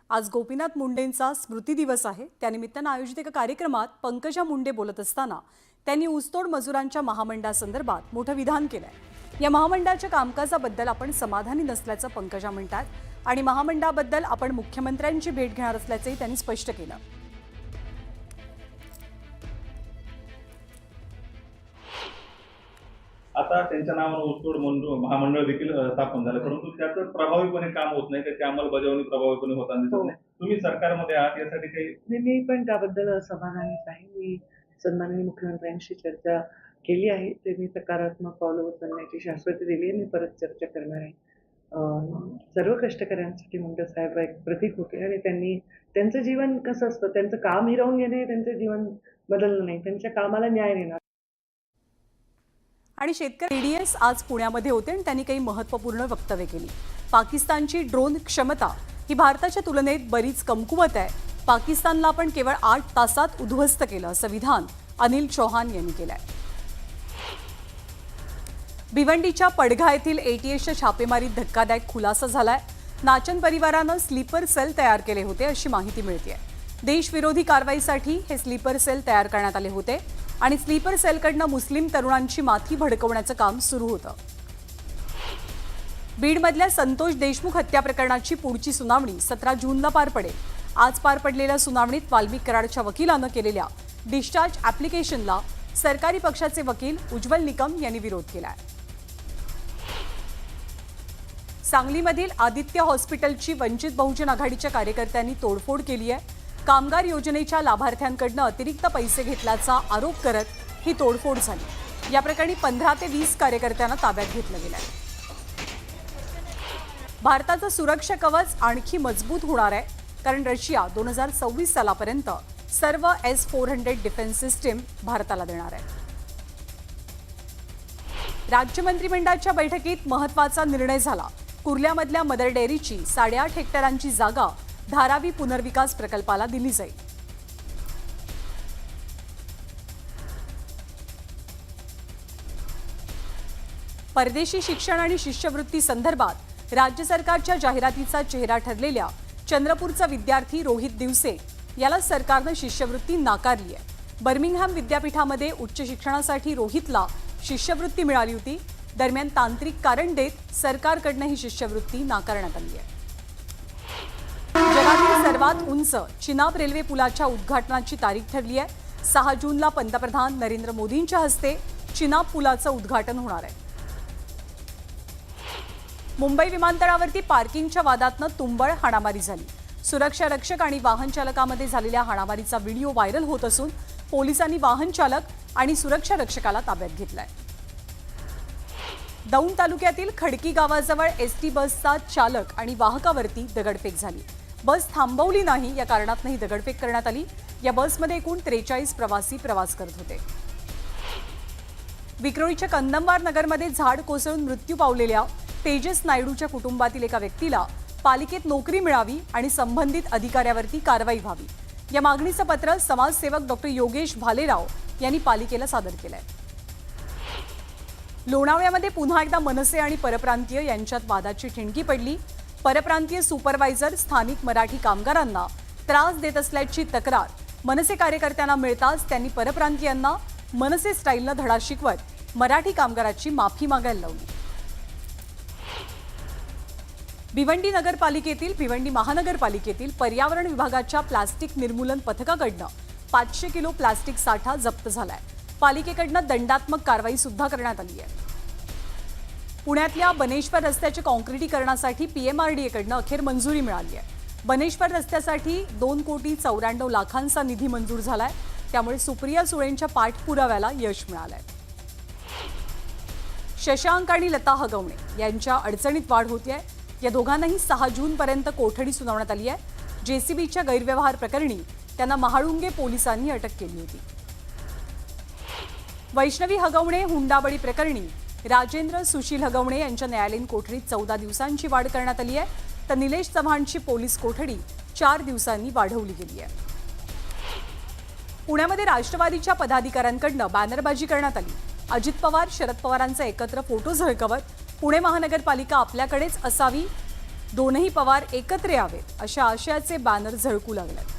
आज गोपीनाथ मुंडेंचा स्मृती दिवस आहे। त्यानिमित्तानं आयोजित एका कार्यक्रमात पंकजा मुंडे बोलत असताना त्यांनी ऊसतोड मजुरांच्या महामंडळासंदर्भात मोठं विधान केलंय। या महामंडळाच्या कामकाजाबद्दल आपण समाधानी नसल्याचं पंकजा म्हणतात आणि महामंडळाबद्दल आपण मुख्यमंत्र्यांची भेट घेणार असल्याचंही त्यांनी स्पष्ट केलं। आता त्यांच्या नावावर ऊसतोड महामंडळ देखील स्थापन झालं, परंतु त्याचं प्रभावीपणे काम होत नाही, त्याची अंमलबजावणी प्रभावीपणे होताना दिसत नाही। तुम्ही सरकारमध्ये आहात, यासाठी काही मी पण त्याबद्दल समाधानीच आहे। मी सन्माननीय मुख्यमंत्र्यांशी चर्चा केली आहे। त्यांनी सकारात्मक पावलं उचलण्याची शाश्वती दिली आहे। मी परत चर्चा करणार आहे। सर्व कष्टकऱ्यांसाठी मुंडे साहेब एक प्रतीक होते आणि त्यांचं जीवन कसं असतं, त्यांचं काम हिरावून घेणे त्यांचं जीवन बदललं नाही, त्यांच्या कामाला न्याय देणार। आणि शेतकरी डीएस आज पुण्यामध्ये होते आणि त्यांनी काही महत्त्वपूर्ण वक्तव्य केली। पाकिस्तानची ड्रोन क्षमता ही भारताच्या तुलनेत बरीच कमकुवत आहे। पाकिस्तानला आपण केवळ 8 तासात उद्ध्वस्त केलं असं विधान अनिल चौहान यांनी केलंय। भिवंडीच्या पडघा येथील एटीएसच्या छापेमारीत धक्कादायक खुलासा झालाय। नाचन परिवारानं स्लीपर सेल तयार केले होते अशी माहिती मिळतेय। देशविरोधी कारवाईसाठी हे स्लीपर सेल तयार करण्यात आले होते आणि स्लीपर सेलकडनं मुस्लिम तरुणांची माथी भडकवण्याचं काम सुरू होतं। बीडमधल्या संतोष देशमुख हत्या प्रकरणाची पुढची सुनावणी 17 जूनला पार पडेल। आज पार पडलेल्या सुनावणीत वाल्मिक कराडच्या वकिलानं केलेल्या डिस्चार्ज ॲप्लिकेशनला सरकारी पक्षाचे वकील उज्ज्वल निकम यांनी विरोध केलाय। सांगलीमधील आदित्य हॉस्पिटलची वंचित बहुजन आघाडीच्या कार्यकर्त्यांनी तोडफोड केली आहे। कामगार योजनेच्या लाभार्थ्यांकडून अतिरिक्त पैसे घेतल्याचा आरोप करत ही तोडफोड झाली। या प्रकरणी 15 ते 20 कार्यकर्त्यांना ताब्यात घेतलं गेलंय। भारताचं सुरक्षा कवच आणखी मजबूत होणार आहे, कारण रशिया 2026 सालापर्यंत सर्व S-400 डिफेन्स सिस्टीम भारताला देणार आहे। राज्य मंत्रिमंडळाच्या बैठकीत महत्त्वाचा निर्णय झाला। कुर्ल्यामधल्या मदर डेअरीची 8.5 हेक्टरांची जागा धारावी पुनर्विकास प्रकल्पाला दिली जाईल। परदेशी शिक्षण आणि शिष्यवृत्ती संदर्भात राज्य सरकारच्या जाहिरातीचा चेहरा ठरलेल्या चंद्रपूरचा विद्यार्थी रोहित दिवसे याला सरकारनं शिष्यवृत्ती नाकारली आहे। बर्मिंगहॅम विद्यापीठामध्ये उच्च शिक्षणासाठी रोहितला शिष्यवृत्ती मिळाली होती। दरम्यान तांत्रिक कारण देत सरकारकडनं ही शिष्यवृत्ती नाकारण्यात आली आहे। जगातील सर्वात उंच चिनाब रेल्वे पुलाच्या उद्घाटनाची तारीख ठरली आहे। 6 जूनला पंतप्रधान नरेंद्र मोदींच्या हस्ते चिनाब पुलाचं उद्घाटन होणार आहे। मुंबई विमानतळावरती पार्किंगच्या वादातनं तुंबळ हाणामारी झाली। सुरक्षा रक्षक आणि वाहन चालकामध्ये झालेल्या हाणामारीचा व्हिडिओ व्हायरल होत असून पोलिसांनी वाहन चालक आणि सुरक्षा रक्षकाला ताब्यात घेतलाय। दौंड तालुक्यातील खडकी गावाजवळ एसटी बसचा चालक आणि वाहकावरती दगडफेक झाली। बस थांबवली नाही, या कारणातून ही दगडफेक करण्यात आली। या बसमध्ये एकूण 43 प्रवासी प्रवास करत होते। विक्रोळीच्या कंदमवार नगरमध्ये झाड कोसळून मृत्यू पावलेल्या तेजस नायडूच्या कुटुंबातील एका व्यक्तीला पालिकेत नोकरी मिळावी आणि संबंधित अधिकाऱ्यावरती कारवाई व्हावी, या मागणीचं पत्र समाजसेवक डॉक्टर योगेश भालेराव यांनी पालिकेला सादर केलंय। लोणावळ्यामध्ये पुन्हा एकदा मनसे आणि परप्रांतीय यांच्यात वादाची ठिणगी पडली। परप्रांतीय सुपरवायझर स्थानिक मराठी कामगारांना त्रास देत असल्याची तक्रार मनसे कार्यकर्त्यांना मिळताच त्यांनी परप्रांतीयांना मनसे स्टाईलनं धडा शिकवत मराठी कामगाराची माफी मागायला लावली। भिवंडी महानगरपालिकेतील पर्यावरण विभागाच्या प्लास्टिक निर्मूलन पथकाकडनं 500 किलो प्लास्टिक साठा जप्त झालाय। पालिकेकडनं दंडात्मक कारवाई सुद्धा करण्यात आली आहे। पुण्यातल्या बनेश्वर रस्त्याच्या काँक्रिटीकरणासाठी PMRDAकडनं अखेर मंजुरी मिळाली आहे। बनेश्वर रस्त्यासाठी 2,94,00,000 निधी मंजूर झालाय, त्यामुळे सुप्रिया सुळेंच्या पाठपुराव्याला यश मिळालंय। शशांक आणि लता हगवणे यांच्या अडचणीत वाढ होतीये। या दोघांनाही 6 जूनपर्यंत कोठडी सुनावण्यात आली आहे। JCBच्या गैरव्यवहार प्रकरणी त्यांना महाळुंगे पोलिसांनी अटक केली होती। वैष्णवी हगवणे हुंडाबळी प्रकरणी राजेंद्र सुशील हगवणे यांच्या न्यायालयीन कोठडीत 14 दिवसांची वाढ करण्यात आली आहे, तर निलेश चव्हाणची पोलीस कोठडी 4 दिवसांनी वाढवली गेली आहे। पुण्यामध्ये राष्ट्रवादीच्या पदाधिकाऱ्यांकडनं बॅनरबाजी करण्यात आली। अजित पवार शरद पवारांचा एकत्र फोटो झळकवत पुणे महानगरपालिका आपल्याकडेच असावी दोनही पवार एकत्र यावेत अशा आशयाचे बॅनर झळकू लागले.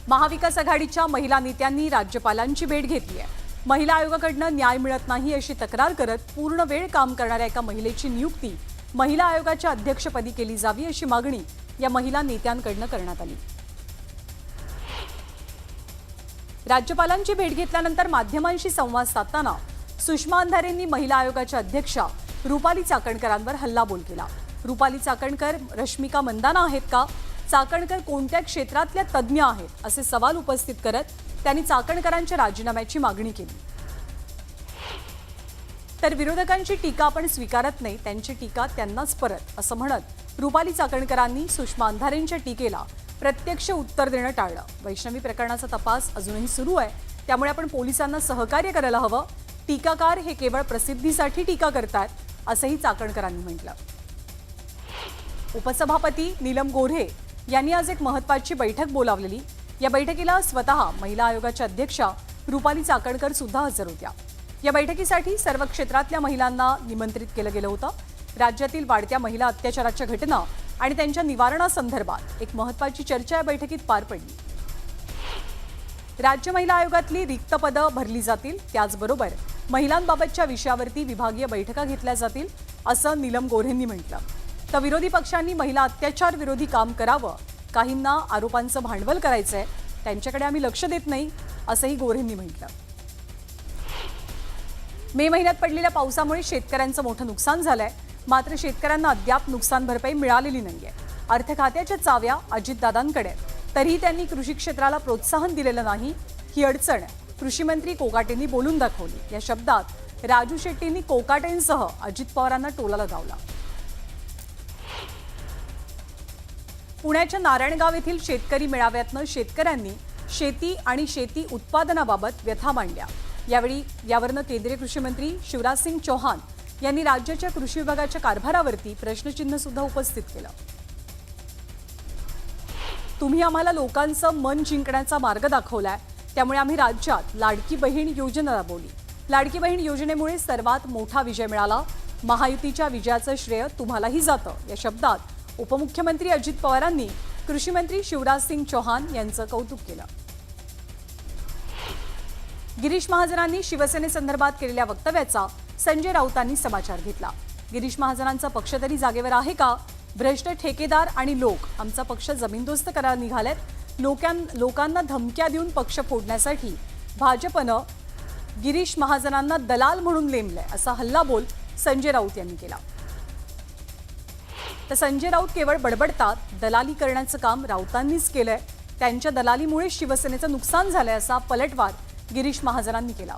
महाविकास आघाडीच्या महिला नेत्यांनी राज्यपालांची भेट घेतली आहे. महिला आयोगाकडनं न्याय मिळत नाही अशी तक्रार करत पूर्ण वेळ काम करणाऱ्या एका महिलेची नियुक्ती महिला आयोगाच्या अध्यक्षपदी केली जावी अशी मागणी या महिला नेत्यांकडनं करण्यात आली. राज्यपालांची भेट घेतल्यानंतर माध्यमांशी संवाद साधताना सुषमा अंधारेंनी महिला आयोगाच्या अध्यक्षा रुपाली चाकणकरांवर हल्लाबोल केला. रुपाली चाकणकर रश्मिका मंदाना आहेत का? चाकणकर कोणत्या क्षेत्रातल्या तज्ज्ञ आहेत असे सवाल उपस्थित करत त्यांनी चाकणकरांच्या राजीनाम्याची मागणी केली. तर विरोधकांची टीका आपण स्वीकारत नाही, त्यांची टीका त्यांनाच परत असं म्हणत रुपाली चाकणकरांनी सुषमा अंधारेंच्या टीकेला प्रत्यक्ष उत्तर देणं टाळलं. वैष्णवी प्रकरणाचा तपास अजूनही सुरू आहे, त्यामुळे आपण पोलिसांना सहकार्य करायला हवं. टीकाकार हे केवळ प्रसिद्धीसाठी टीका करतात असंही चाकणकरांनी म्हटलं. उपसभापती नीलम गोऱ्हे यांनी आज एक महत्त्वाची बैठक बोलावलेली. या बैठकीला स्वतः महिला आयोगाच्या अध्यक्षा रुपाली चाकणकर सुद्धा हजर होत्या. या बैठकीसाठी सर्व क्षेत्रातल्या महिलांना निमंत्रित केलं गेलं होतं. राज्यातील वाढत्या महिला अत्याचाराच्या घटना आणि त्यांच्या निवारणासंदर्भात एक महत्त्वाची चर्चा या बैठकीत पार पडली. राज्य महिला आयोगातली रिक्त पदं भरली जातील, त्याचबरोबर महिलांबाबतच्या विषयावरती विभागीय बैठका घेतल्या जातील असं नीलम गोऱ्हेंनी म्हटलं. तर विरोधी पक्षांनी महिला अत्याचार विरोधी काम करावं, काहींना आरोपांचं भांडवल करायचंय, त्यांच्याकडे आम्ही लक्ष देत नाही असंही गोऱ्हेंनी म्हटलं. मे महिन्यात पडलेल्या पावसामुळे शेतकऱ्यांचं मोठं नुकसान झालंय, मात्र शेतकऱ्यांना अद्याप नुकसान भरपाई मिळालेली नाहीये. अर्थ खात्याच्या चाव्या अजितदादांकडे, तरीही त्यांनी कृषी क्षेत्राला प्रोत्साहन दिलेलं नाही. ही अडचण कृषी मंत्री कोकाटेंनी बोलून दाखवली. या शब्दात राजू शेट्टींनी कोकाटेंसह अजित पवारांना टोलाला लावला. पुण्याच्या नारायणगाव येथील शेतकरी मेळाव्यातनं शेतकऱ्यांनी शेती आणि शेती उत्पादनाबाबत व्यथा मांडल्या. यावेळी यावरनं केंद्रीय कृषी मंत्री शिवराज सिंग चौहान यांनी राज्याच्या कृषी विभागाच्या कारभारावरती प्रश्नचिन्ह सुद्धा उपस्थित केलं. तुम्ही आम्हाला लोकांचं मन जिंकण्याचा मार्ग दाखवलाय, त्यामुळे आम्ही राज्यात लाडकी बहीण योजना राबवली. लाडकी बहीण योजनेमुळे सर्वात मोठा विजय मिळाला. महायुतीच्या विजयाचं श्रेय तुम्हालाही जातं. या शब्दात उपमुख्यमंत्री अजित पवारांनी कृषी मंत्री शिवराज सिंग चौहान यांचं कौतुक केलं. गिरीश महाजनांनी शिवसेनेसंदर्भात केलेल्या वक्तव्याचा संजय राऊतांनी समाचार घेतला. गिरीश महाजनांचा पक्ष तरी जागेवर आहे का? भ्रष्ट ठेकेदार आणि लोक आमचा पक्ष जमीनदोस्त करायला निघालेत. लोकांना धमक्या देऊन पक्ष फोडण्यासाठी भाजपनं गिरीश महाजनांना दलाल म्हणून लेमलंय असा हल्लाबोल संजय राऊत यांनी केला. तर संजय राऊत केवळ बडबडतात, दलाली करण्याचं काम राऊतांनीच केलंय. त्यांच्या दलालीमुळे शिवसेनेचं नुकसान झालंय असा पलटवार गिरीश महाजनांनी केला.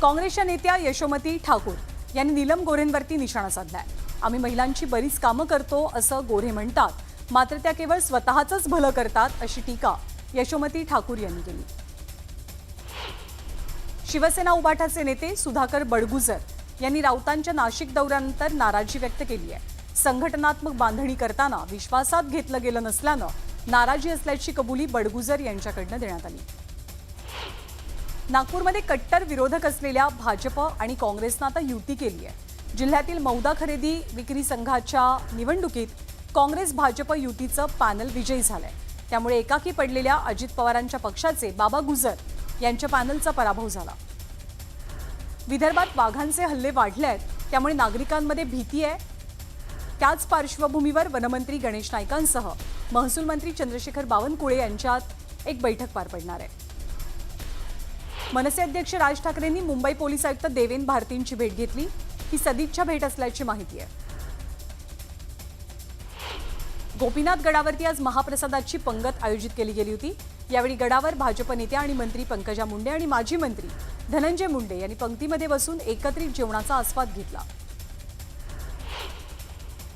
काँग्रेसच्या नेत्या यशोमती ठाकूर यांनी नीलम गोऱ्हेंवरती निशाणा साधलाय. आम्ही महिलांची बरीच कामं करतो असं गोऱ्हे म्हणतात, मात्र त्या केवळ स्वतःचंच भलं करतात अशी टीका यशोमती ठाकूर यांनी केली. शिवसेना उभाटाचे नेते सुधाकर बडगुजर यांनी राऊतांच्या नाशिक दौऱ्यानंतर नाराजी व्यक्त केली आहे. संघटनात्मक बांधणी करताना विश्वासात घेतलं गेलं नसल्यानं नाराजी असल्याची कबुली बडगुजर यांच्याकडनं देण्यात आली. नागपूरमध्ये कट्टर विरोधक असलेल्या भाजप आणि काँग्रेसनं आता युती केली आहे. जिल्ह्यातील मौदा खरेदी विक्री संघाच्या निवडणुकीत काँग्रेस भाजप युतीचं पॅनल विजयी झालंय. त्यामुळे एकाकी पडलेल्या अजित पवारांच्या पक्षाचे बाबा गुजर यांच्या पॅनलचा पराभव झाला. विदर्भात वाघांचे हल्ले वाढले आहेत, त्यामुळे नागरिकांमध्ये भीती आहे. त्याच पार्श्वभूमीवर वनमंत्री गणेश नाईकांसह महसूल मंत्री चंद्रशेखर बावनकुळे यांच्यात एक बैठक पार पडणार आहे. मनसे अध्यक्ष राज ठाकरेंनी मुंबई पोलीस आयुक्त देवेन भारतींची भेट घेतली. ही सदिच्छा भेट असल्याची माहिती आहे. गोपीनाथ गडावरती आज महाप्रसादाची पंगत आयोजित केली गेली होती. यावेळी गडावर भाजप नेत्या आणि मंत्री पंकजा मुंडे आणि माजी मंत्री धनंजय मुंडे यांनी पंक्तीमध्ये बसून एकत्रित जेवणाचा आस्वाद घेतला.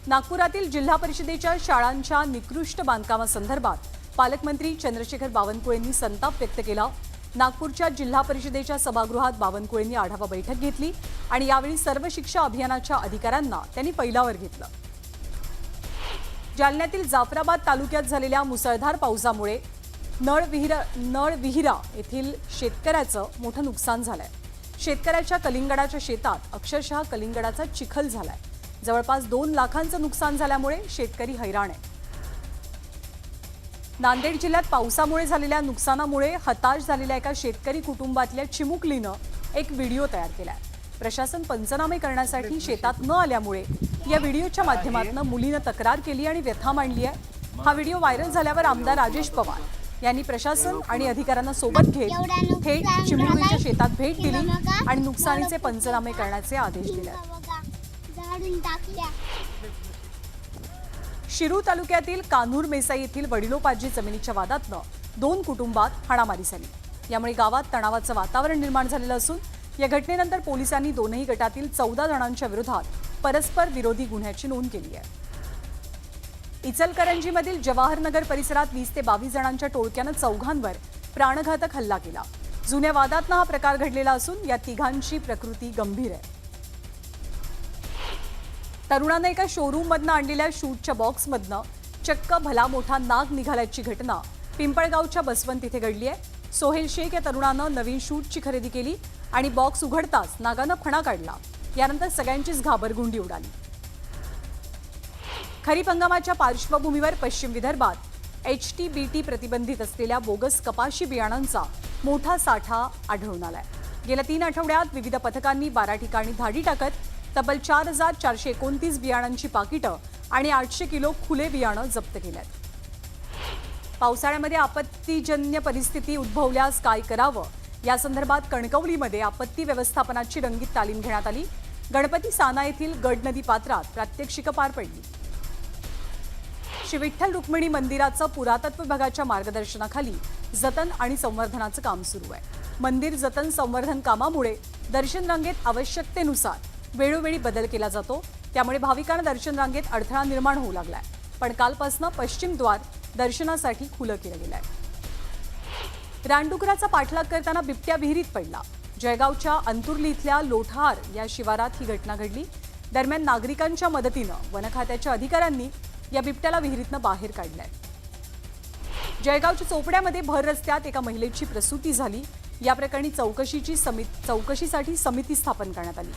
नागपुरातील जिल्हा परिषदेच्या शाळांच्या निकृष्ट बांधकामासंदर्भात पालकमंत्री चंद्रशेखर बावनकुळेंनी संताप व्यक्त केला. नागपूरच्या जिल्हा परिषदेच्या सभागृहात बावनकुळेंनी आढावा बैठक घेतली आणि यावेळी सर्व शिक्षा अभियानाच्या अधिकाऱ्यांना त्यांनी पैलावर घेतलं. जालन्यातील जाफराबाद तालुक्यात झालेल्या मुसळधार पावसामुळे नळविहिरा येथील शेतकऱ्याचं मोठं नुकसान झालंय. शेतकऱ्याच्या कलिंगडाच्या शेतात अक्षरशः कलिंगडाचा चिखल झालाय. जवळपास 2 लाखांचं नुकसान झाल्यामुळे शेतकरी हैराण आहे. नांदेड जिल्ह्यात पावसामुळे झालेल्या नुकसानामुळे हताश झालेल्या एका शेतकरी कुटुंबातल्या चिमुकलीनं एक व्हिडिओ तयार केलाय. प्रशासन पंचनामे करण्यासाठी शेतात न आल्यामुळे या व्हिडिओच्या माध्यमातून मुलीनं तक्रार केली आणि व्यथा मांडली आहे. हा व्हिडिओ व्हायरल झाल्यावर आमदार राजेश पवार यांनी प्रशासन आणि अधिकाऱ्यांना सोबत घेत थेट चिमुकलीच्या शेतात भेट दिली आणि नुकसानीचे पंचनामे करण्याचे आदेश दिले. शिरूर तालुक्यातील कान्हूर मेसाई येथील वडिलोपार्जित जमिनीच्या वादातनं 2 कुटुंबात हाणामारी झाली. यामुळे गावात तणावाचं वातावरण निर्माण झालेलं असून या घटनेनंतर पोलिसांनी दोनही गटातील 14 जणांच्या विरोधात परस्पर विरोधी गुन्ह्याची नोंद केली आहे. इचलकरंजीमधील जवाहरनगर परिसरात 20 ते 22 जणांच्या टोळक्यानं चौघांवर प्राणघातक हल्ला केला. जुन्या वादातनं हा प्रकार घडलेला असून या तिघांची प्रकृती गंभीर आहे. तरुणानं एका शोरूममधनं आणलेल्या शूटच्या बॉक्समधनं चक्क भला मोठा नाग निघाल्याची घटना पिंपळगावच्या बसवंत इथे घडली आहे. सोहेल शेख या तरुणानं नवीन शूटची खरेदी केली आणि बॉक्स उघडताच नागानं फणा काढला. यानंतर सगळ्यांचीच घाबरगुंडी उडाली. खरीप हंगामाच्या पार्श्वभूमीवर पश्चिम विदर्भात HTBT प्रतिबंधित असलेल्या बोगस कपाशी बियाणांचा मोठा साठा आढळून आलाय. गेल्या 3 आठवड्यात विविध पथकांनी 12 ठिकाणी धाडी टाकत तब्बल 4,429 बियाणांची पाकिटं आणि 800 किलो खुले बियाणं जप्त केल्यात. पावसाळ्यामध्ये आपत्तीजन्य परिस्थिती उद्भवल्यास काय करावं या संदर्भात कणकवलीमध्ये आपत्ती व्यवस्थापनाची रंगीत तालीम घेण्यात आली. गणपती साना येथील गड नदी पात्रात प्रात्यक्षिकं पार पडली. श्री विठ्ठल रुक्मिणी मंदिराचं पुरातत्व विभागाच्या मार्गदर्शनाखाली जतन आणि संवर्धनाचं काम सुरू आहे. मंदिर जतन संवर्धन कामामुळे दर्शन रांगेत आवश्यकतेनुसार वेळोवेळी बदल केला जातो. त्यामुळे भाविकांना दर्शन रांगेत अडथळा निर्माण होऊ लागलाय. पण कालपासून पश्चिम द्वार दर्शनासाठी खुलं केलं गेलंय. रानडुकराचा पाठलाग करताना बिबट्या विहिरीत पडला. जळगावच्या अंतुर्ली इथल्या लोठार या शिवारात ही घटना घडली. दरम्यान नागरिकांच्या मदतीनं वन खात्याच्या अधिकाऱ्यांनी या बिबट्याला विहिरीतनं बाहेर काढलंय. जळगावच्या चोपड्यामध्ये भर रस्त्यात एका महिलेची प्रसूती झाली. या प्रकरणी चौकशीसाठी समिती स्थापन करण्यात आली.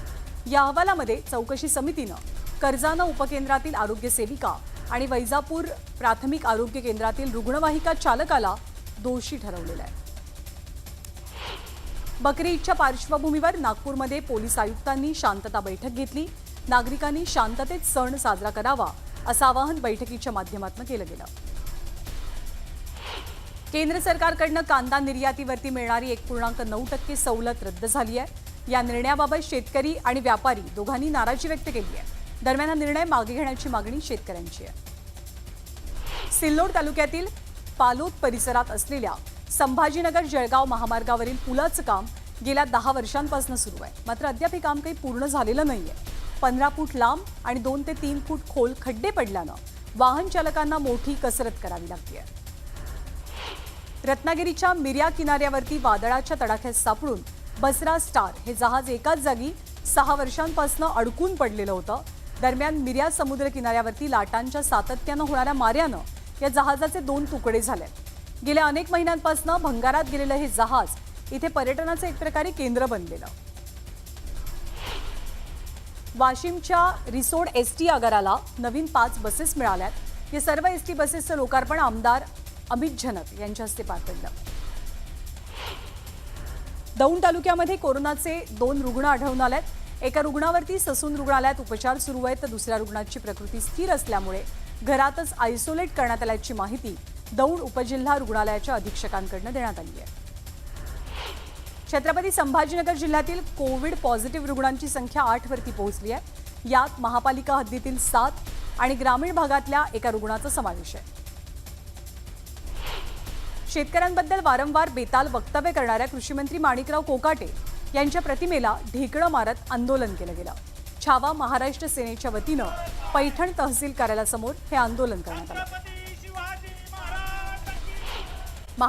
या अहवालामध्ये चौकशी समितीनं कर्जानं उपकेंद्रातील आरोग्य सेविका आणि वैजापूर प्राथमिक आरोग्य केंद्रातील रुग्णवाहिका चालकाला दोषी ठरवलेला आहे. बकरी ईदच्या पार्श्वभूमीवर नागपूरमध्ये पोलीस आयुक्तांनी शांतता बैठक घेतली. नागरिकांनी शांततेत सण साजरा करावा असं आवाहन बैठकीच्या माध्यमातून केलं गेलं. केंद्र सरकारकडनं कांदा निर्यातीवरती मिळणारी 1.9% सवलत रद्द झाली आहे. या निर्णयाबाबत शेतकरी आणि व्यापारी दोघांनी नाराजी व्यक्त केली आहे. दरम्यान हा निर्णय मागे घेण्याची मागणी शेतकऱ्यांची आहे. सिल्लोड तालुक्यातील पालोद परिसरात असलेल्या संभाजीनगर जळगाव महामार्गावरील पुलाचं काम गेल्या 10 वर्षांपासून सुरू आहे. मात्र अद्याप हे काम काही पूर्ण झालेलं नाहीये. 15 फूट लांब आणि 2 ते 3 फूट खोल खड्डे पडल्यानं वाहन चालकांना मोठी कसरत करावी लागते. रत्नागिरीच्या मिर्या किनाऱ्यावरती वादळाच्या तडाख्यात सापडून बसरा स्टार हे जहाज एकाच जागी 6 वर्षांपासून अडकून पडलेलं होतं. दरम्यान मिर्या समुद्र किनाऱ्यावरती लाटांच्या सातत्यानं होणाऱ्या माऱ्यानं या जहाजाचे 2 तुकडे झाले. गेल्या अनेक महिन्यांपासून भंगारात गेलेलं हे जहाज इथे पर्यटनाचं एक प्रकारे केंद्र बनलेलं. वाशिमच्या रिसोड ST आगाराला नवीन 5 बसेस मिळाल्यात. या सर्व ST बसेसचं लोकार्पण आमदार अमित झनक यांच्या हस्ते पार पडलं. दौंड तालुक्यामध्ये कोरोनाचे 2 रुग्ण आढळून आलेत. एका रुग्णावरती ससून रुग्णालयात उपचार सुरू आहेत तर दुसऱ्या रुग्णाची प्रकृती स्थिर असल्यामुळे घरातच आयसोलेट करण्यात आल्याची माहिती दौंड उपजिल्हा रुग्णालयाच्या अधीक्षकांकडून देण्यात आली आहे. छत्रपती संभाजीनगर जिल्ह्यातील कोविड पॉझिटिव्ह रुग्णांची संख्या 8 वरती पोहोचली आहे. यात महापालिका हद्दीतील 7 आणि ग्रामीण भागातल्या एका रुग्णाचा समावेश आहे. शेतकऱ्यांबद्दल वारंवार बेताल वक्तव्य करणाऱ्या कृषीमंत्री माणिकराव कोकाटे यांच्या प्रतिमेला ढेकळं मारत आंदोलन केलं गेलं. छावा महाराष्ट्र सेनेच्या वतीनं पैठण तहसील कार्यालयासमोर हे आंदोलन करण्यात आलं.